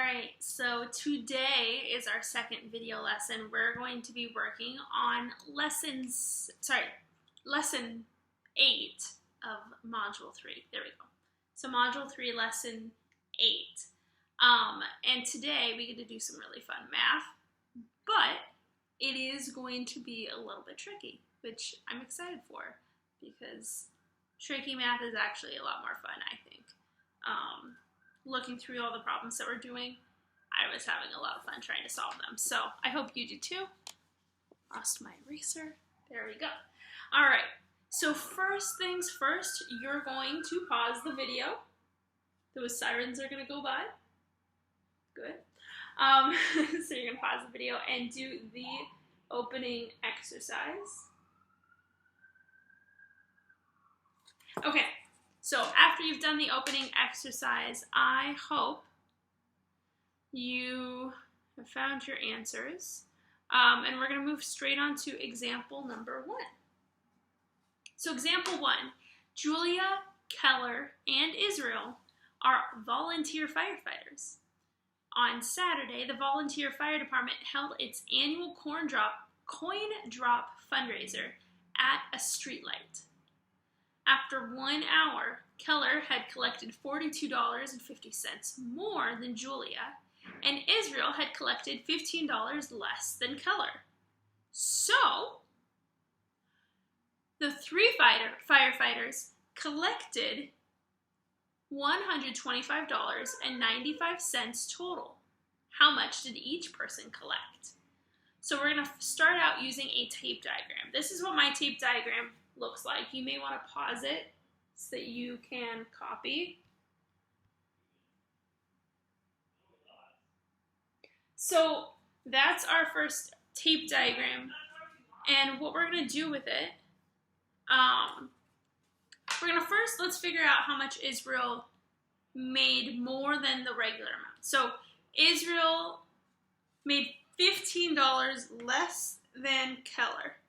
Alright, so today is our second video lesson. We're going to be working on lesson 8 of Module 3. There we go. So Module 3, Lesson 8. And today we get to do some really fun math, but it is going to be a little bit tricky, which I'm excited for because tricky math is actually a lot more fun, I think. Looking through all the problems that we're doing, I was having a lot of fun trying to solve them. So I hope you do too. Lost my eraser. There we go. All right. So first things first, you're going to pause the video. Those sirens are going to go by. Good. So you're going to pause the video and do the opening exercise. Okay. So after you've done the opening exercise, I hope you have found your answers. And we're going to move straight on to example number 1. So example 1, Julia, Keller, and Israel are volunteer firefighters. On Saturday, the volunteer fire department held its annual coin drop fundraiser at a streetlight. After 1 hour, Keller had collected $42.50 more than Julia, and Israel had collected $15 less than Keller. So, the three firefighters collected $125.95 total. How much did each person collect? So we're going to start out using a tape diagram. This is what my tape diagram looks like. You may want to pause it so that you can copy. So that's our first tape diagram, and what we're going to do with it, we're going to first, let's figure out how much Israel made more than the regular amount. So Israel made $15 less than Keller,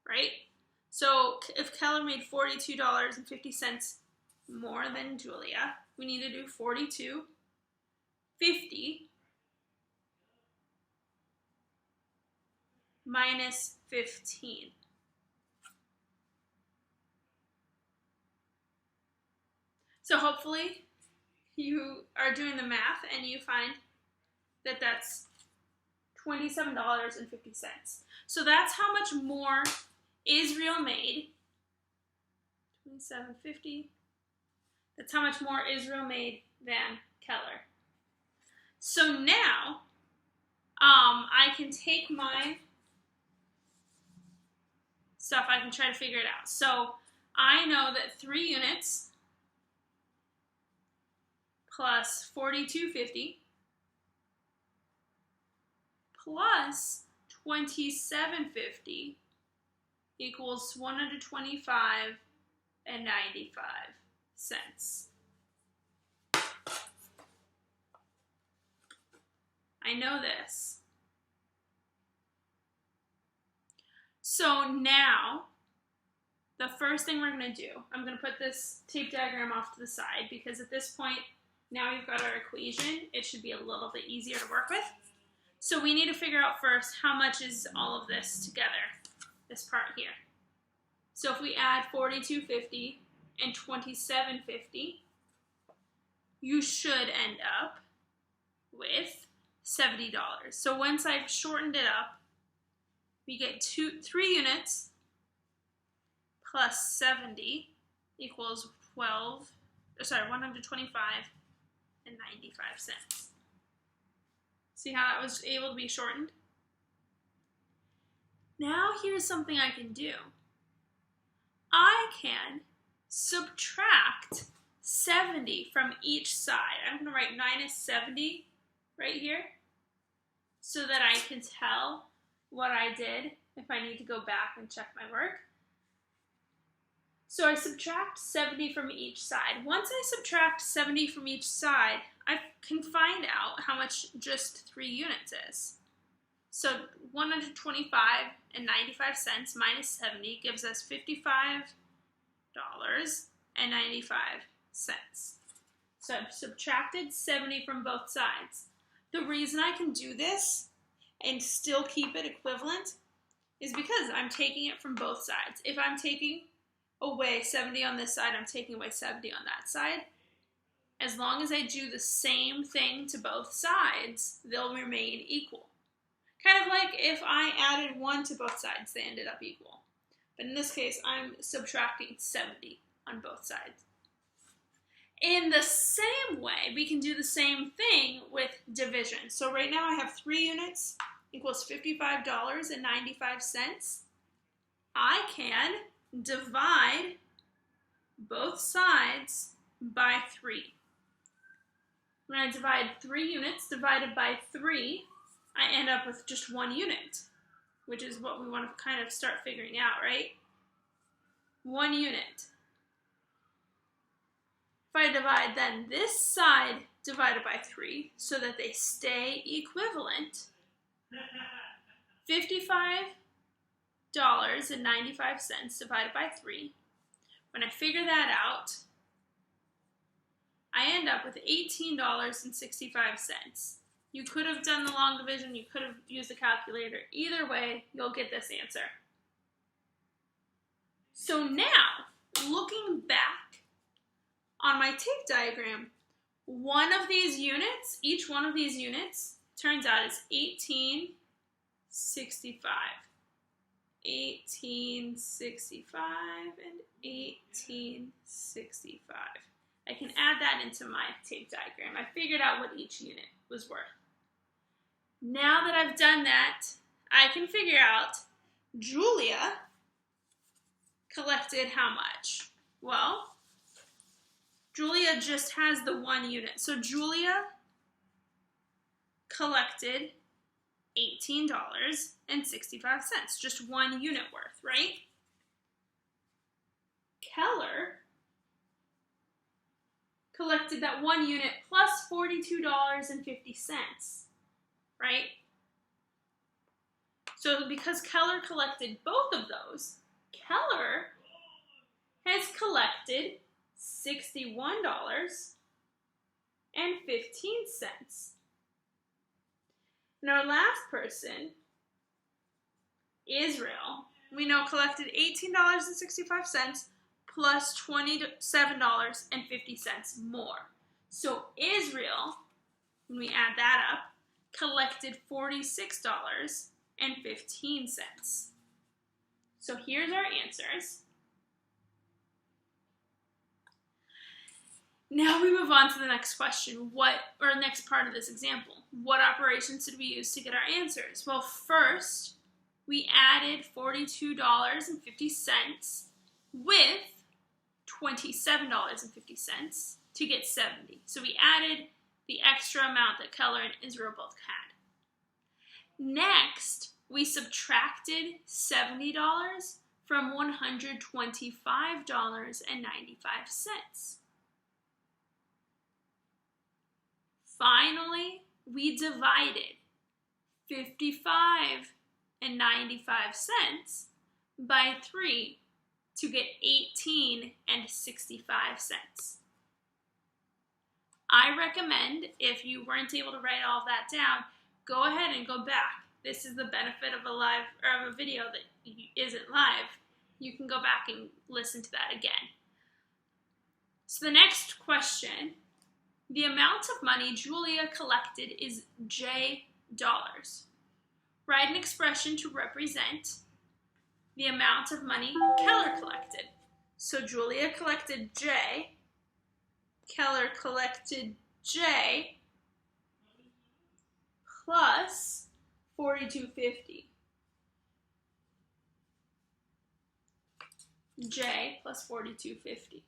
right? So if Keller made $42.50 more than Julia, we need to do $42.50 minus 15. So hopefully you are doing the math and you find that that's $27.50. So that's how much more Israel made. $27.50. That's how much more Israel made than Keller. So now I can take my stuff, I can try to figure it out. So I know that 3 units plus $42.50 plus $27.50 equals $125.95. I know this. So now, the first thing we're going to do, I'm going to put this tape diagram off to the side because at this point, now we've got our equation. It should be a little bit easier to work with. So we need to figure out first how much is all of this together, this part here. So if we add $42.50 and $27.50, you should end up with $70. So once I've shortened it up, we get 3 units plus 70 equals $125.95. See how that was able to be shortened? Now here's something I can do. I can subtract 70 from each side. I'm going to write minus 70 right here so that I can tell what I did if I need to go back and check my work. So I subtract 70 from each side. Once I subtract 70 from each side, I can find out how much just 3 units is. So $125.95 minus 70 gives us $55.95. So I've subtracted 70 from both sides. The reason I can do this and still keep it equivalent is because I'm taking it from both sides. If I'm taking away 70 on this side, I'm taking away 70 on that side. As long as I do the same thing to both sides, they'll remain equal. Kind of like if I added 1 to both sides, they ended up equal. But in this case, I'm subtracting 70 on both sides. In the same way, we can do the same thing with division. So right now I have 3 units equals $55.95. I can divide both sides by 3. When I divide 3 units divided by 3, I end up with just 1 unit, which is what we want to kind of start figuring out, right? 1 unit. If I divide then this side divided by 3 so that they stay equivalent, $55.95 divided by 3. When I figure that out, I end up with $18.65. You could have done the long division, you could have used the calculator. Either way, you'll get this answer. So now, looking back on my tape diagram, one of these units, each one of these units, turns out is 1865. 1865 and 1865. I can add that into my tape diagram. I figured out what each unit was worth. Now that I've done that, I can figure out Julia collected how much? Well, Julia just has the 1 unit. So Julia collected $18.65, just 1 unit worth, right? Keller collected that 1 unit plus $42.50, right? So because Keller collected both of those, Keller has collected $61.15. And our last person, Israel, we know collected $18.65 plus $27.50 more. So Israel, when we add that up, collected $46.15. So here's our answers. Now we move on to the next question, next part of this example. What operations did we use to get our answers? Well, first, we added $42.50 with $27.50 to get 70. So we added the extra amount that Keller and Israel both had. Next, we subtracted $70 from $125.95. Finally, we divided 55.95 by 3 to get 18.65. I recommend, if you weren't able to write all of that down, go ahead and go back. This is the benefit of a video that isn't live. You can go back and listen to that again. So the next question, the amount of money Julia collected is J dollars. Write an expression to represent the amount of money Keller collected. So Julia collected J, Keller collected J plus $42.50. J plus $42.50.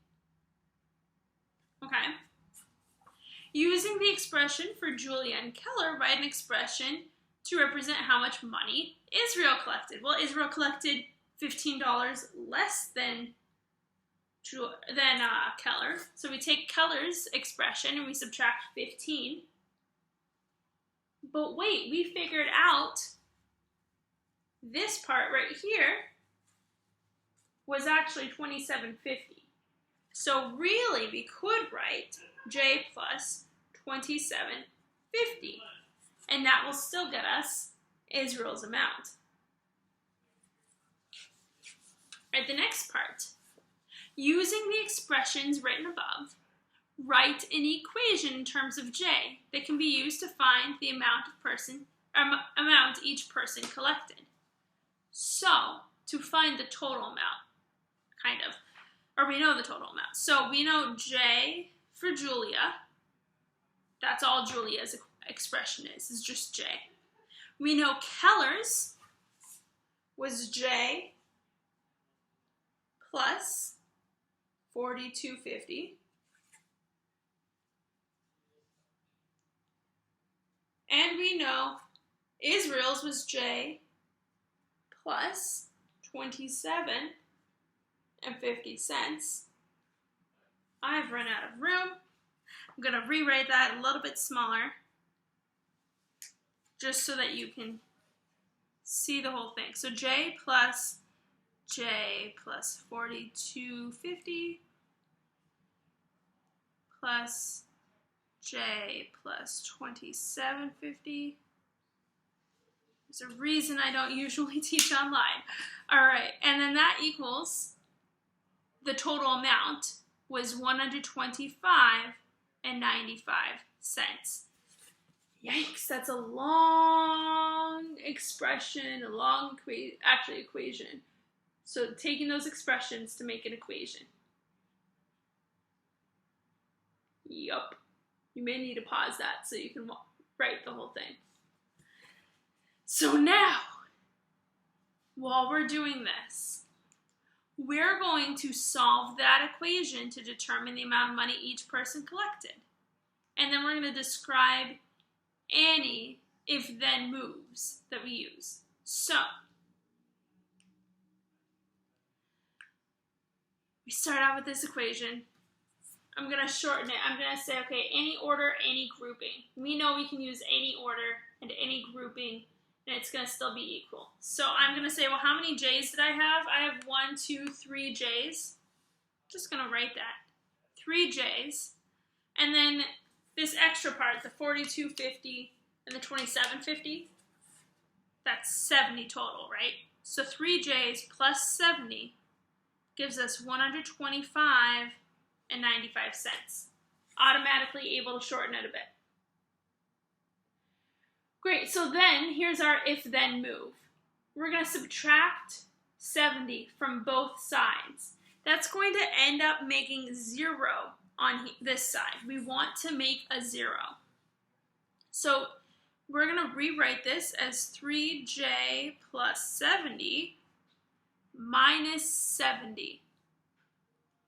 Okay. Using the expression for Julia and Keller, write an expression to represent how much money Israel collected. Well, Israel collected $15 less than Keller. So we take Keller's expression and we subtract 15. But wait, we figured out this part right here was actually $27.50. So really, we could write J plus $27.50. and that will still get us Israel's amount. All right, the next part. Using the expressions written above, write an equation in terms of J that can be used to find the amount each person collected. So, to find the total amount, or we know the total amount. So we know J for Julia. That's all Julia's expression is just J. We know Keller's was J plus 4250. And we know Israel's was J plus 27.50. I've run out of room. I'm going to rewrite that a little bit smaller just so that you can see the whole thing. So J plus 4250 plus J plus 2750. There's a reason I don't usually teach online. All right, and then that equals the total amount was $125.95. Yikes, that's a long expression, a long equation. So taking those expressions to make an equation. Yup. You may need to pause that so you can write the whole thing. So now, while we're doing this, we're going to solve that equation to determine the amount of money each person collected. And then we're going to describe any if-then moves that we use. So, we start out with this equation. I'm going to shorten it. I'm going to say, okay, any order, any grouping. We know we can use any order and any grouping, and it's going to still be equal. So I'm going to say, well, how many J's did I have? I have 1, 2, 3 J's. Just going to write that. 3 J's. And then this extra part, the 4250 and the 2750, that's 70 total, right? So 3 J's plus 70 gives us 125.95. Automatically able to shorten it a bit. Great, so then here's our if-then move. We're going to subtract 70 from both sides. That's going to end up making 0 on this side. We want to make a 0. So we're going to rewrite this as 3J plus 70 minus 70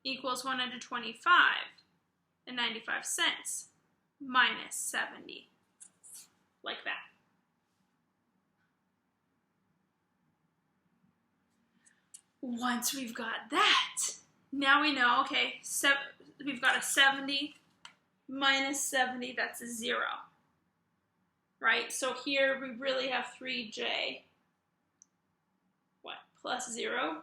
equals 125.95 minus 70. Like that. Once we've got that, now we know, okay, we've got a 70 minus 70, that's a 0. Right? So here we really have 3J, plus 0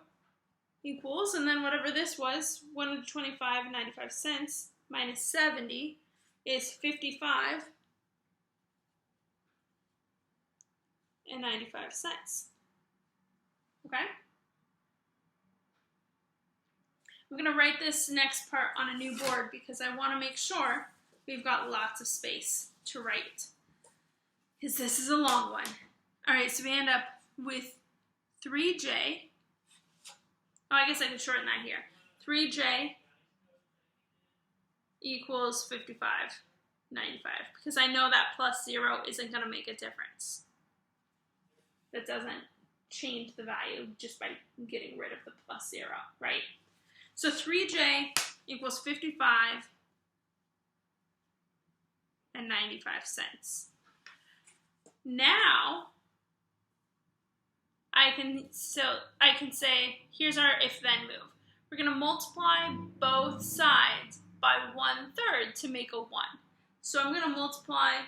equals, and then whatever this was, 125.95 minus 70 is 55.95. Okay? I'm going to write this next part on a new board because I want to make sure we've got lots of space to write. Because this is a long one. Alright, so we end up with 3J. Oh, I guess I could shorten that here. 3J equals 55.95. Because I know that plus 0 isn't going to make a difference. That doesn't change the value just by getting rid of the plus 0, right? So 3J equals 55.95. Now, I can say, here's our if-then move. We're going to multiply both sides by 1/3 to make a 1. So I'm going to multiply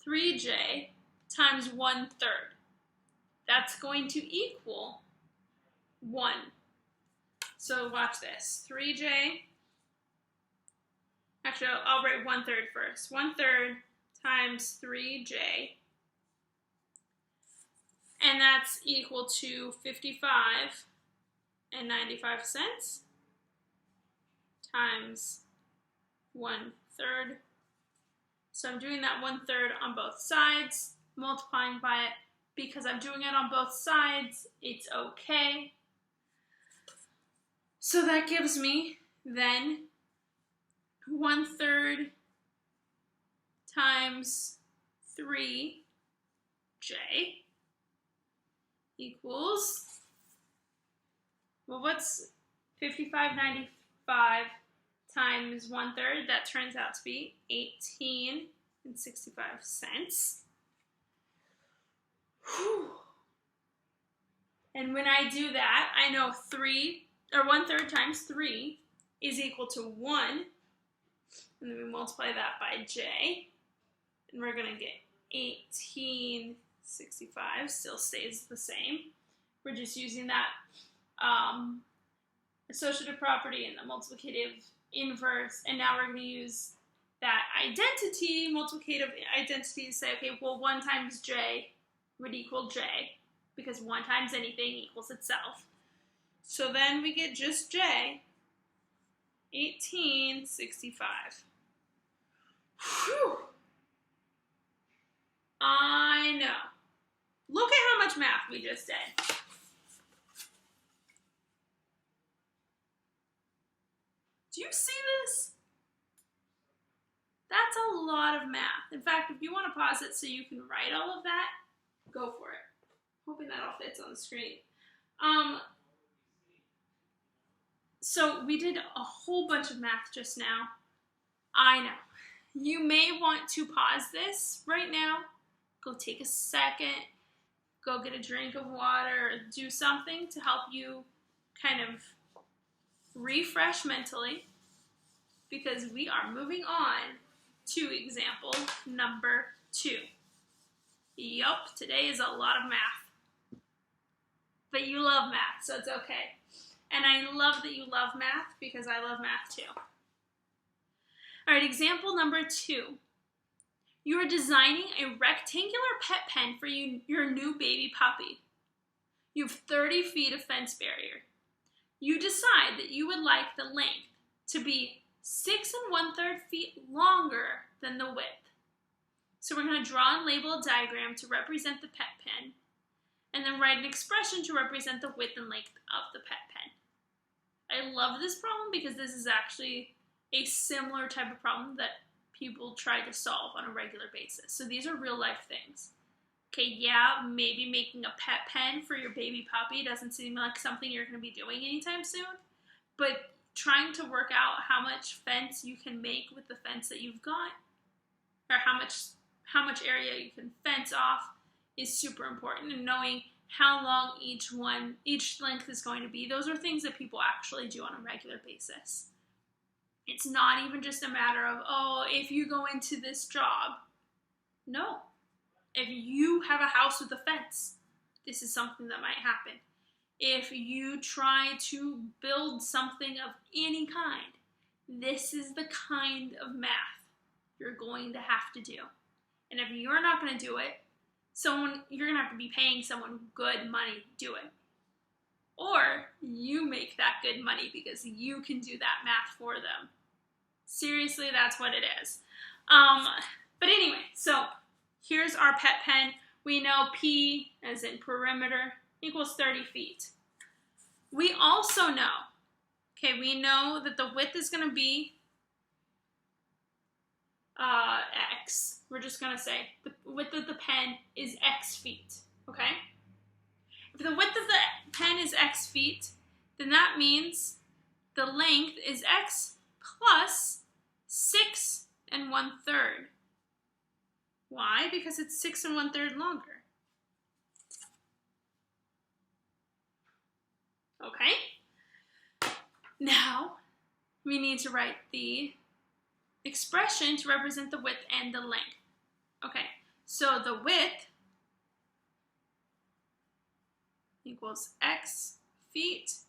3J times 1/3. That's going to equal 1. So watch this. 3J, actually I'll write 1/3 first. 1/3 times 3j, and that's equal to 55 and 95 cents times 1/3. So I'm doing that 1/3 on both sides, multiplying by it. Because I'm doing it on both sides, it's okay. So that gives me then 1/3 times 3j equals, well, what's 55.95 times 1/3? That turns out to be 18 and 65 cents. Whew. And when I do that, I know 1/3 times 3 is equal to 1. And then we multiply that by j. And we're going to get 1865, still stays the same. We're just using that associative property and the multiplicative inverse. And now we're going to use that identity, multiplicative identity, to say, okay, well, 1 times j would equal j, because 1 times anything equals itself. So then we get just j, 1865. Whew. I know. Look at how much math we just did. Do you see this? That's a lot of math. In fact, if you want to pause it so you can write all of that, go for it. Hoping that all fits on the screen. So we did a whole bunch of math just now. I know. You may want to pause this right now. Go take a second. Go get a drink of water or do something to help you kind of refresh mentally, because we are moving on to example number 2. Yup, today is a lot of math. But you love math, so it's okay. And I love that you love math, because I love math too. All right, example number 2. You are designing a rectangular pet pen for your new baby puppy. You have 30 feet of fence barrier. You decide that you would like the length to be 6 1/3 feet longer than the width. So we're going to draw and label a diagram to represent the pet pen, and then write an expression to represent the width and length of the pet pen. I love this problem because this is actually a similar type of problem that people try to solve on a regular basis. So these are real life things. Okay, yeah, maybe making a pet pen for your baby puppy doesn't seem like something you're going to be doing anytime soon, but trying to work out how much fence you can make with the fence that you've got, or how much area you can fence off, is super important. And knowing how long each length is going to be, those are things that people actually do on a regular basis. It's not even just a matter of, oh, if you go into this job. No. If you have a house with a fence, this is something that might happen. If you try to build something of any kind, this is the kind of math you're going to have to do. And if you're not going to do it, you're going to have to be paying someone good money to do it. Or you make that good money because you can do that math for them. Seriously, that's what it is. But anyway, so here's our pet pen. We know P, as in perimeter, equals 30 feet. We also know, we know that the width is going to be X. We're just going to say the width of the pen is X feet, okay? If the width of the pen is X feet, then that means the length is X plus 6 1/3. Why? Because it's 6 1/3 longer. Okay? Now, we need to write the expression to represent the width and the length. Okay, so the width equals X feet,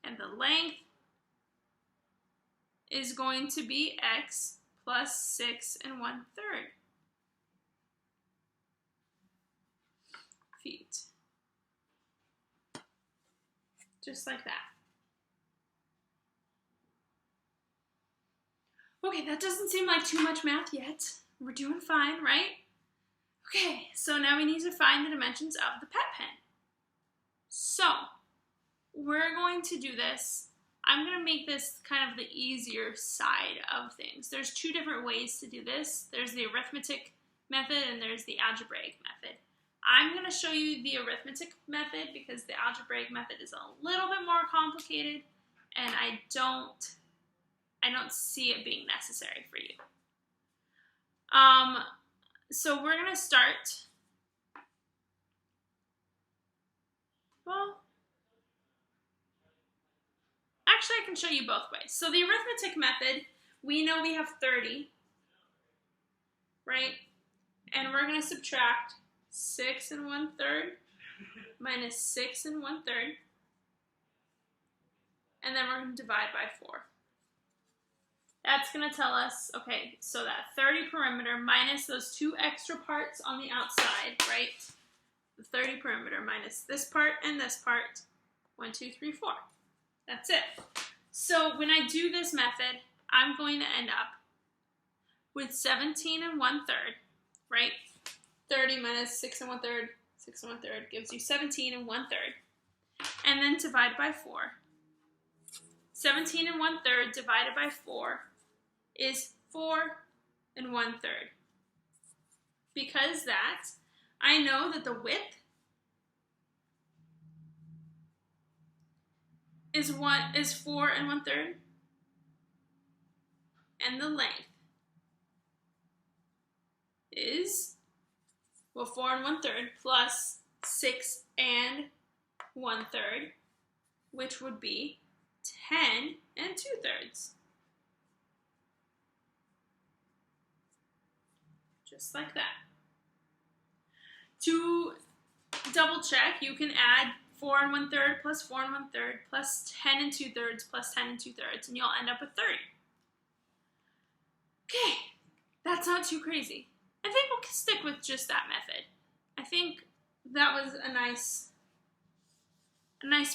and the length is going to be X plus 6 1/3. feet. Just like that. Okay, that doesn't seem like too much math yet. We're doing fine, right? Okay, so now we need to find the dimensions of the pet pen. So, we're going to do this. I'm going to make this kind of the easier side of things. There's two different ways to do this. There's the arithmetic method and there's the algebraic method. I'm going to show you the arithmetic method because the algebraic method is a little bit more complicated and I don't see it being necessary for you. So we're going to start, well, actually I can show you both ways. So the arithmetic method, we know we have 30, right? And we're going to subtract 6 1/3 minus 6 1/3, and then we're going to divide by 4. That's going to tell us, okay, so that 30 perimeter minus those 2 extra parts on the outside, right? The 30 perimeter minus this part and this part, 1, 2, 3, 4. That's it. So when I do this method, I'm going to end up with 17 1/3, right? 30 minus 6 1/3, 6 1/3 gives you 17 1/3. And then divide by 4. 17 1/3 divided by 4 is 4 1/3. Because that, I know that the width is 4 1/3, and the length is, well, 4 1/3 plus 6 1/3, which would be 10 2/3. Just like that. To double check, you can add 4 1/3 plus 4 1/3 plus 10 2/3 plus 10 2/3, and you'll end up with 30. Okay, that's not too crazy. I think we'll stick with just that method. I think that was a nice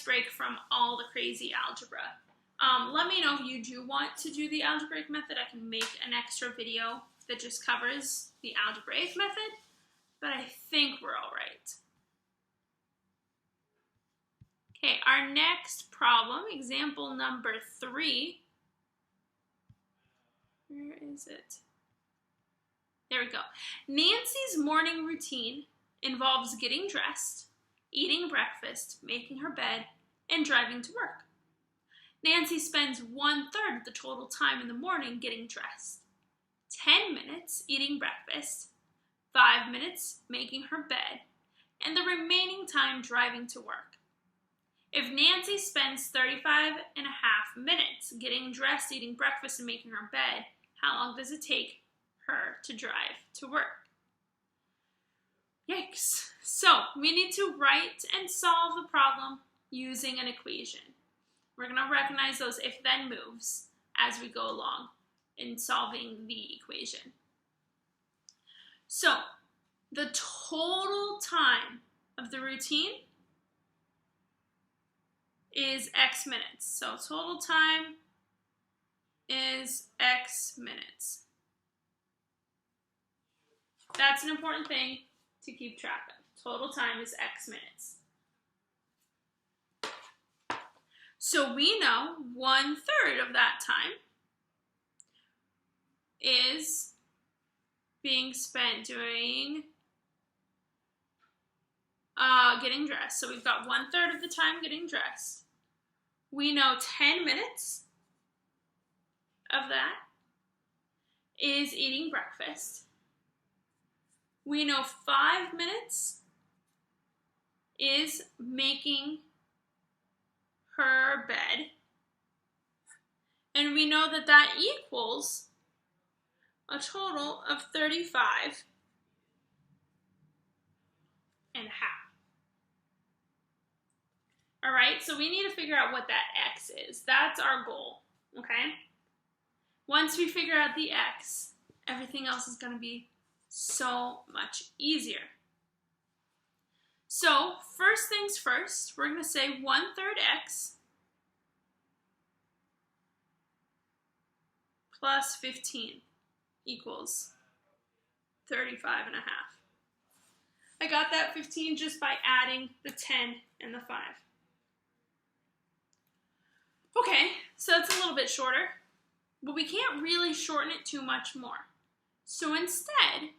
break from all the crazy algebra. Let me know if you do want to do the algebraic method. I can make an extra video that just covers the algebraic method, but I think we're all right. Okay, our next problem, example number 3. Where is it? There we go. Nancy's morning routine involves getting dressed, eating breakfast, making her bed, and driving to work. Nancy spends 1/3 of the total time in the morning getting dressed, 10 minutes eating breakfast, 5 minutes making her bed, and the remaining time driving to work. If Nancy spends 35.5 minutes getting dressed, eating breakfast, and making her bed, how long does it take her to drive to work? Yikes. So we need to write and solve the problem using an equation. We're going to recognize those if-then moves as we go along in solving the equation. So the total time of the routine is X minutes. So total time is X minutes. That's an important thing to keep track of. Total time is X minutes. So we know 1/3 of that time is being spent doing getting dressed. So we've got 1/3 of the time getting dressed. We know 10 minutes of that is eating breakfast. We know 5 minutes is making her bed. And we know that that equals a total of 35 1/2. All right, so we need to figure out what that X is. That's our goal, okay? Once we figure out the X, everything else is going to be so much easier. So first things first, we're going to say 1/3 x plus 15 equals 35 and a half. I got that 15 just by adding the 10 and the 5. Okay, so that's a little bit shorter, but we can't really shorten it too much more. So instead,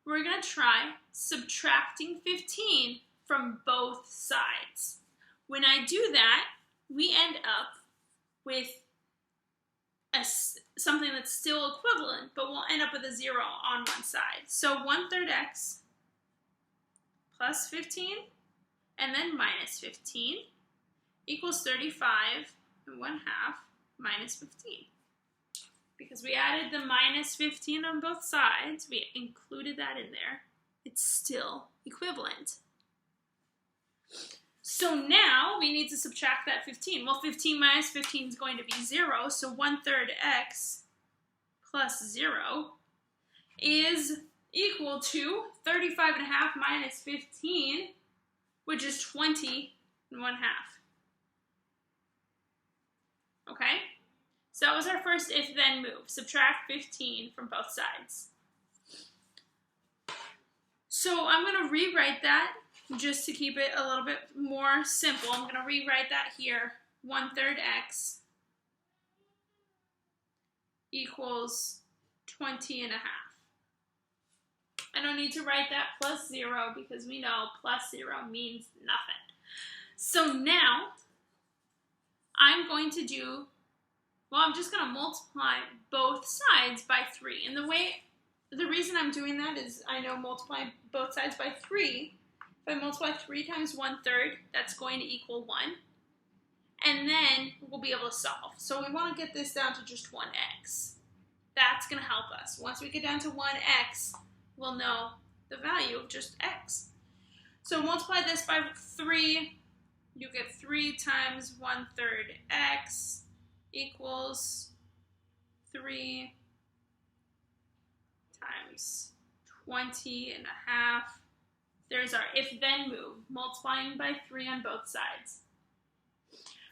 we're going to try subtracting 15 from both sides. When I do that, we end up with something that's still equivalent, but we'll end up with a 0 on one side. So 1/3 x plus 15 and then minus 15 equals 35 and 1/2 minus 15. Because we added the minus 15 on both sides, we included that in there, it's still equivalent. So now we need to subtract that 15. Well, 15 minus 15 is going to be 0, so 1/3 x plus 0 is equal to 35 and a half minus 15, which is 20 and 1/2. Okay? So that was our first if-then move. Subtract 15 from both sides. So I'm going to rewrite that just to keep it a little bit more simple. I'm going to rewrite that here. 1/3 x equals 20 and a half. I don't need to write that plus 0 because we know plus 0 means nothing. So now I'm going to do, well, I'm just going to multiply both sides by 3. And the reason I'm doing that is I know multiply both sides by 3. If I multiply 3 times 1/3, that's going to equal 1. And then we'll be able to solve. So we want to get this down to just 1x. That's going to help us. Once we get down to 1x, we'll know the value of just x. So multiply this by 3. You get 3 times 1/3 x equals 3 times 20 and a half. There's our if-then move, multiplying by 3 on both sides.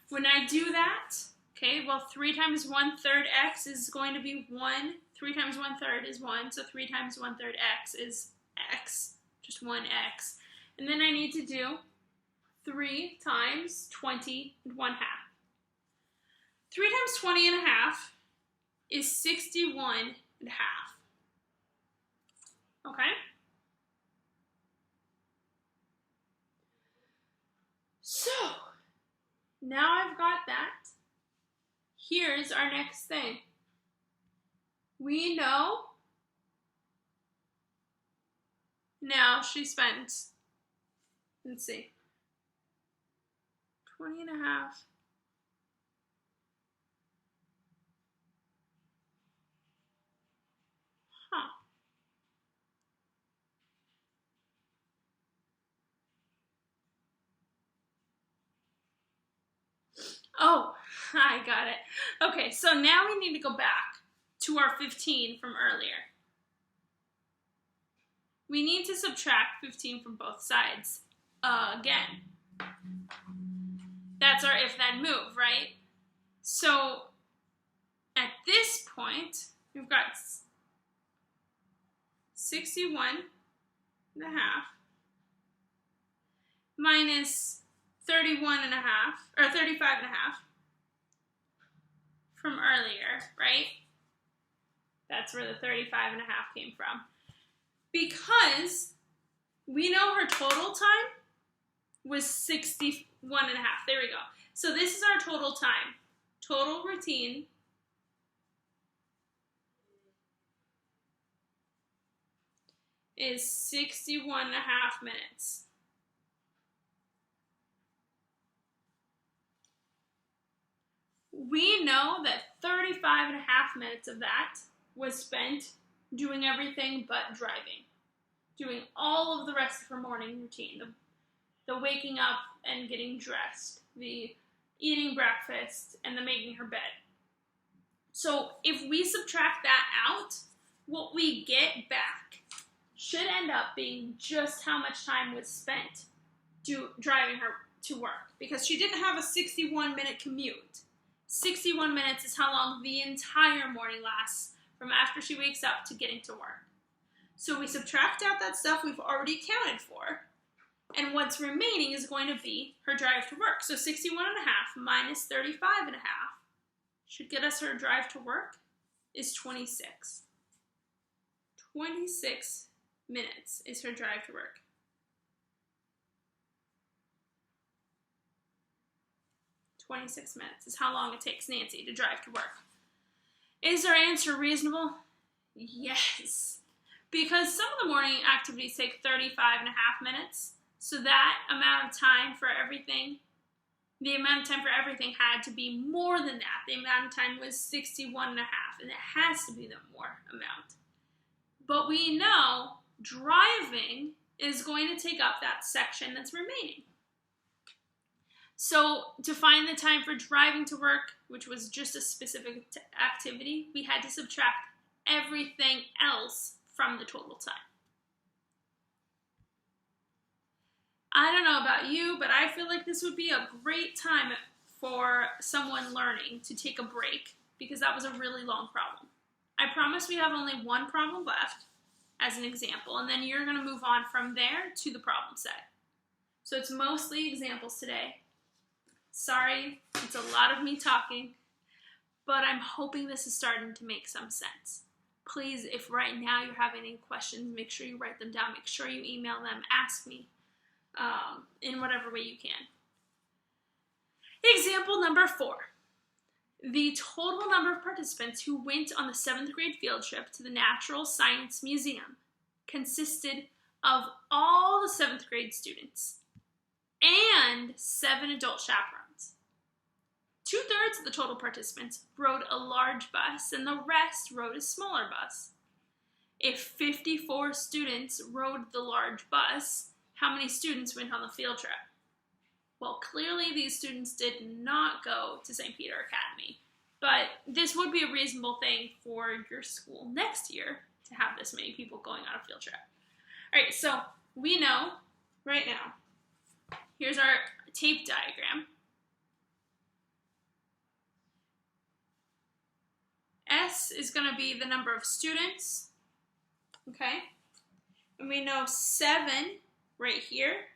When I do that, okay, well, 3 times 1/3 x is going to be 1. 3 times 1/3 is 1, so 3 times 1/3 x is x, just 1x. And then I need to do 3 times 20 and 1/2. 3 times 20 and a half is 61 and a half. Okay? So, now I've got that. Here's our next thing. We know now she spent, let's see, 20 and a half. Huh. Oh, I got it. Okay, so now we need to go back to our 15 from earlier. We need to subtract 15 from both sides again. That's our if-then move, right? So at this point, we've got 61 and a half minus 31 and a half, or 35 and a half from earlier, right? That's where the 35 and a half came from. Because we know her total time was 61 and a half. There we go. So this is our total time. Total routine is 61 and a half minutes. We know that 35 and a half minutes of that was spent doing everything but driving. Doing all of the rest of her morning routine. The waking up and getting dressed. The eating breakfast and the making her bed. So if we subtract that out, what we get back should end up being just how much time was spent driving her to work because she didn't have a 61-minute commute. 61 minutes is how long the entire morning lasts from after she wakes up to getting to work. So we subtract out that stuff we've already accounted for, and what's remaining is going to be her drive to work. So 61 and a half minus 35 and a half should get us her drive to work is 26. 26 minutes is her drive to work. "26 minutes is how long it takes Nancy to drive to work." Is our answer reasonable? Yes. Because some of the morning activities take 35 and a half minutes. So that amount of time for everything, the amount of time for everything had to be more than that. The amount of time was 61 and a half, and it has to be the more amount. But we know driving is going to take up that section that's remaining. So to find the time for driving to work, which was just a specific activity, we had to subtract everything else from the total time. I don't know about you, but I feel like this would be a great time for someone learning to take a break because that was a really long problem. I promise we have only one problem left as an example, and then you're going to move on from there to the problem set. So it's mostly examples today. Sorry, it's a lot of me talking, but I'm hoping this is starting to make some sense. Please, if right now you're having any questions, make sure you write them down. Make sure you email them. Ask me in whatever way you can. Example number 4. The total number of participants who went on the 7th grade field trip to the Natural Science Museum consisted of all the 7th grade students and 7 adult chaperones. 2/3 of the total participants rode a large bus and the rest rode a smaller bus. If 54 students rode the large bus, how many students went on the field trip? Well, clearly these students did not go to St. Peter Academy, but this would be a reasonable thing for your school next year to have this many people going on a field trip. All right, so we know right now, here's our tape diagram. S is going to be the number of students, okay? And we know 7 right here,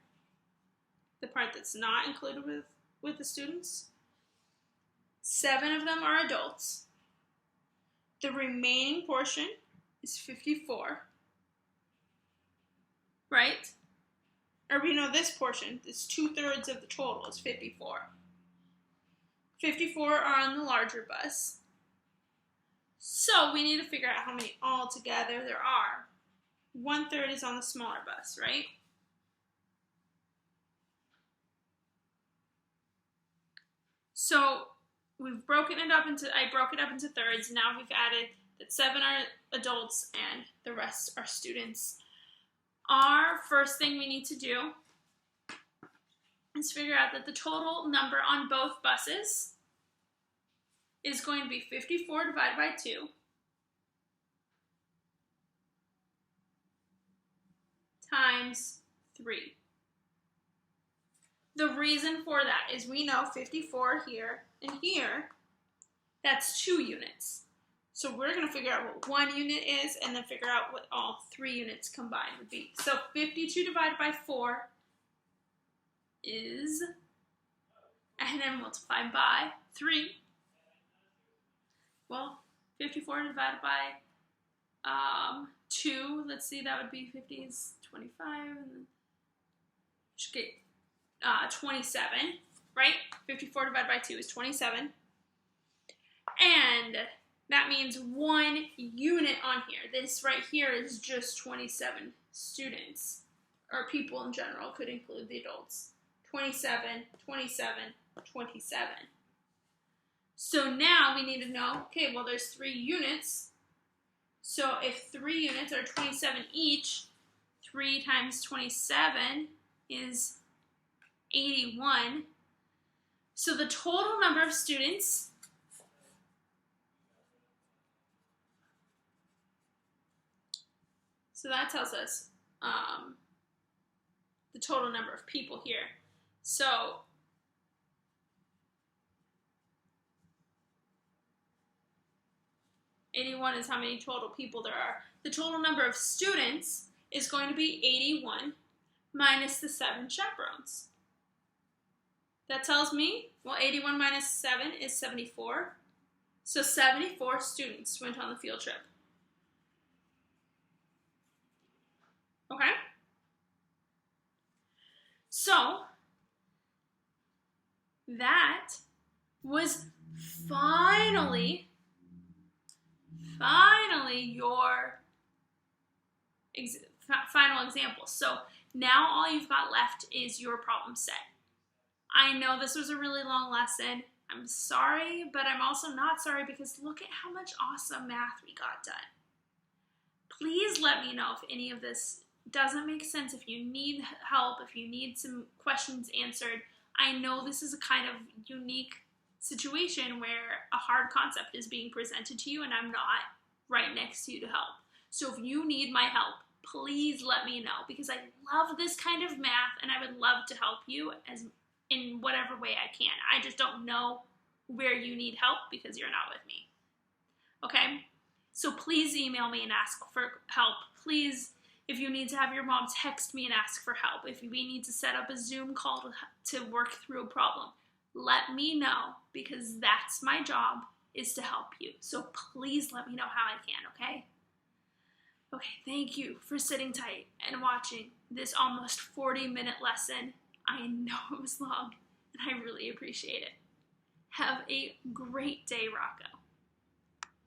the part that's not included with the students. 7 of them are adults. The remaining portion is 54, right? Or we know this portion, this 2/3 of the total is 54. 54 are on the larger bus. So we need to figure out how many altogether there are. 1/3 is on the smaller bus, right? So we've broken it up into, I broke it up into thirds. Now we've added that 7 are adults and the rest are students. Our first thing we need to do is figure out that the total number on both buses is going to be 54 divided by 2 times 3. The reason for that is we know 54 here and here, that's 2 units. So we're going to figure out what 1 unit is and then figure out what all 3 units combined would be. So 52 divided by 4 is, and then multiply by 3. Well, 54 divided by 2, let's see, that would be 50 is 25, and then should get 27, right? 54 divided by 2 is 27. And that means 1 unit on here. This right here is just 27 students, or people in general, could include the adults. 27, 27, 27. So now we need to know, okay, well there's 3 units. So if 3 units are 27 each, 3 times 27 is 81. So the total number of students so that tells us the total number of people here. So '81 is how many total people there are. The total number of students is going to be 81 minus the 7 chaperones. That tells me, well, 81 minus 7 is 74. So 74 students went on the field trip. Okay? So that was finally your final example. So now all you've got left is your problem set. I know this was a really long lesson. I'm sorry, but I'm also not sorry because look at how much awesome math we got done. Please let me know if any of this doesn't make sense, if you need help, if you need some questions answered. I know this is a kind of unique situation where a hard concept is being presented to you and I'm not right next to you to help. So if you need my help, please let me know because I love this kind of math and I would love to help you as in whatever way I can. I just don't know where you need help because you're not with me. Okay? So please email me and ask for help. Please, if you need to have your mom text me and ask for help, if we need to set up a Zoom call to work through a problem, let me know because that's my job, is to help you. So please let me know how I can, okay? Okay, thank you for sitting tight and watching this almost 40-minute lesson. I know it was long, and I really appreciate it. Have a great day, Rocco.